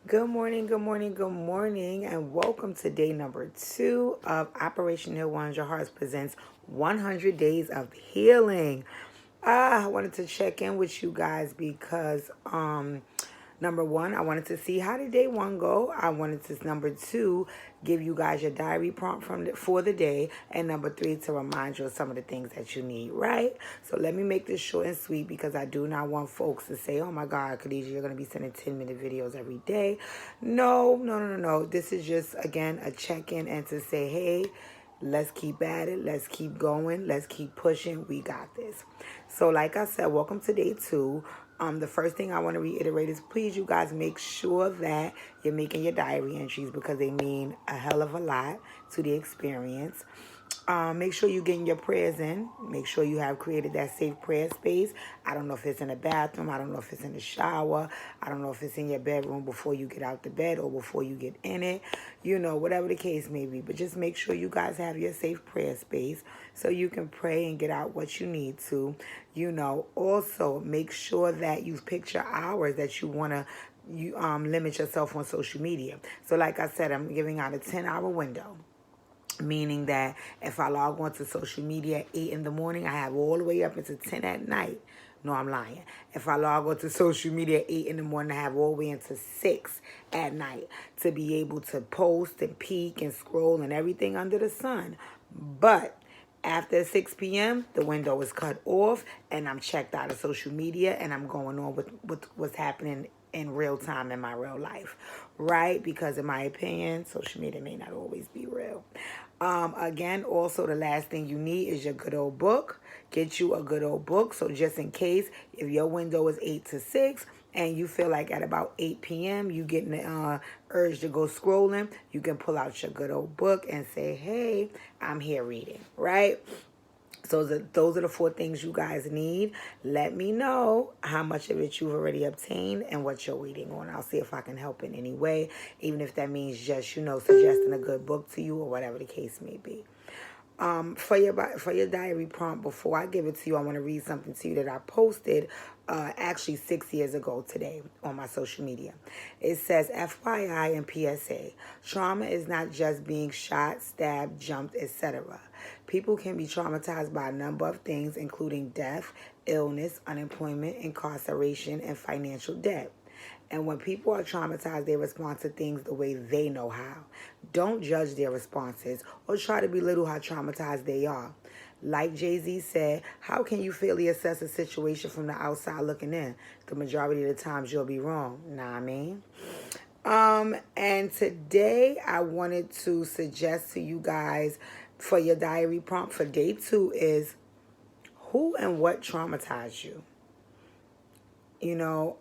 Good morning, good morning, good morning, and welcome to day number 2 of Operation Heal 100 Your Hearts presents 100 Days of Healing. I wanted to check in with you guys because number one, I wanted to see how did day one go. I wanted to number two give you guys your diary prompt for the day, and number three to remind you of some of the things that you need. Right. So let me make this short and sweet because I do not want folks to say, "Oh my God, Khadijah, you're gonna be sending 10-minute videos every day." No, no, no, no, no. This is just again a check in and to say, hey. Let's keep at it. Let's keep going. Let's keep pushing. We got this. So, like I said, welcome to day 2. The first thing I want to reiterate is please, you guys, make sure that you're making your diary entries because they mean a hell of a lot to the experience. Make sure you're getting your prayers in. Make sure you have created that safe prayer space. I don't know if it's in the bathroom. I don't know if it's in the shower. I don't know if it's in your bedroom before you get out the bed or before you get in it. You know, whatever the case may be. But just make sure you guys have your safe prayer space so you can pray and get out what you need to. You know, also make sure that you've picked your hours that you want to limit yourself on social media. So like I said, I'm giving out a 10-hour window. Meaning that if I log on to social media at 8 in the morning, I have all the way up until 10 at night. No, I'm lying. If I log on to social media at 8 in the morning, I have all the way into 6 at night to be able to post and peek and scroll and everything under the sun. But after 6 p.m., the window is cut off and I'm checked out of social media and I'm going on with what's happening in real time in my real life, right? Because in my opinion, social media may not always be real. Again, also the last thing you need is your good old book. Get you a good old book. So just in case, if your window is 8 to 6 and you feel like at about 8 p.m. you getting the urge to go scrolling, you can pull out your good old book and say, hey, I'm here reading, right? So those are the 4 things you guys need. Let me know how much of it you've already obtained and what you're waiting on. I'll see if I can help in any way, even if that means just, suggesting a good book to you or whatever the case may be. For your diary prompt, before I give it to you, I want to read something to you that I posted actually 6 years ago today on my social media. It says, FYI and PSA, trauma is not just being shot, stabbed, jumped, etc. People can be traumatized by a number of things, including death, illness, unemployment, incarceration, and financial debt. And when people are traumatized, they respond to things the way they know how. Don't judge their responses or try to belittle how traumatized they are. Like Jay-Z said, how can you fairly assess a situation from the outside looking in? The majority of the times you'll be wrong. Know what I mean? And today I wanted to suggest to you guys for your diary prompt for day 2 is who and what traumatized you? You know,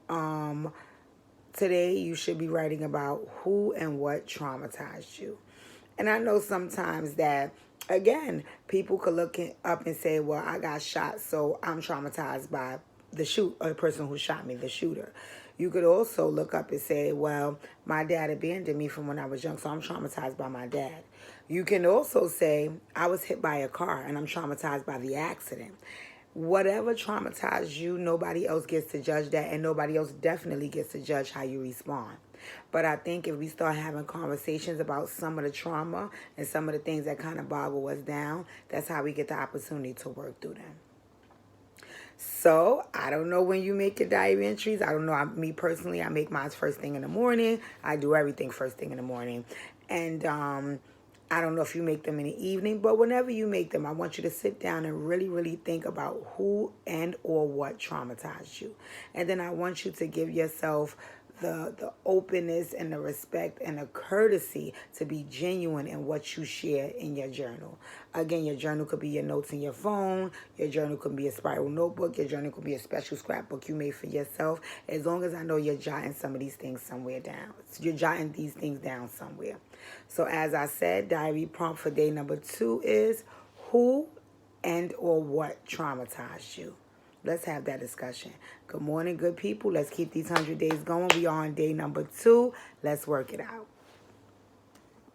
today you should be writing about who and what traumatized you. And I know sometimes that, again, people could look up and say, well, I got shot, so I'm traumatized by the person who shot me, the shooter. You could also look up and say, well, my dad abandoned me from when I was young, so I'm traumatized by my dad. You can also say, I was hit by a car and I'm traumatized by the accident. Whatever traumatized you, nobody else gets to judge that, and nobody else definitely gets to judge how you respond. But I think if we start having conversations about some of the trauma and some of the things that kind of boggle us down, that's how we get the opportunity to work through them. So, I don't know when you make your diary entries. I don't know. Me personally, I make mine first thing in the morning. I do everything first thing in the morning. And I don't know if you make them in the evening, but whenever you make them, I want you to sit down and really, really think about who and or what traumatized you. And then I want you to give yourself the openness and the respect and the courtesy to be genuine in what you share in your journal. Again, your journal could be your notes in your phone. Your journal could be a spiral notebook. Your journal could be a special scrapbook you made for yourself. As long as I know you're jotting some of these things somewhere down. You're jotting these things down somewhere. So as I said, diary prompt for day number 2 is who and or what traumatized you. Let's have that discussion. Good morning, good people. Let's keep these 100 days going. We are on day number 2. Let's work it out.